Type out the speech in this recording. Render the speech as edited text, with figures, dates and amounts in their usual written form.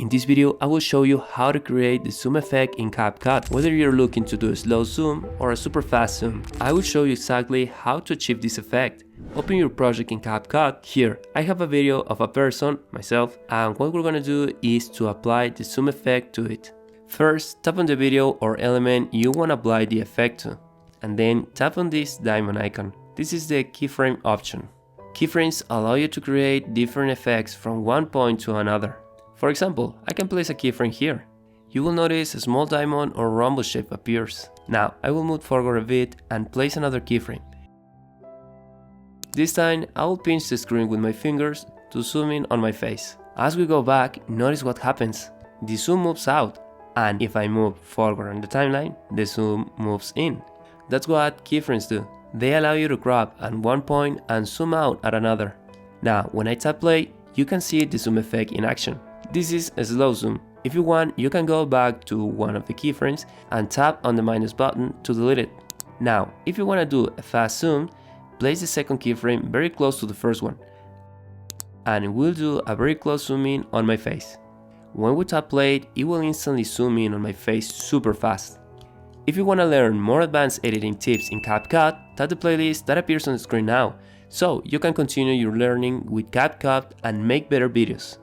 In this video, I will show you how to create the zoom effect in CapCut. Whether you're looking to do a slow zoom or a super fast zoom, I will show you exactly how to achieve this effect. Open your project in CapCut. Here, I have a video of a person, myself, and what we're gonna do is to apply the zoom effect to it. First, tap on the video or element you want to apply the effect to, and then tap on this diamond icon. This is the keyframe option. Keyframes allow you to create different effects from one point to another. For example, I can place a keyframe here. You will notice a small diamond or rhombus shape appears. Now, I will move forward a bit and place another keyframe. This time, I will pinch the screen with my fingers to zoom in on my face. As we go back, notice what happens. The zoom moves out, and if I move forward on the timeline, the zoom moves in. That's what keyframes do. They allow you to grab at one point and zoom out at another. Now, when I tap play, you can see the zoom effect in action. This is a slow zoom. If you want, you can go back to one of the keyframes and tap on the minus button to delete it. Now, if you want to do a fast zoom, place the second keyframe very close to the first one, and it will do a very close zoom in on my face. When we tap play, it will instantly zoom in on my face super fast. If you want to learn more advanced editing tips in CapCut, tap the playlist that appears on the screen now, so you can continue your learning with CapCut and make better videos.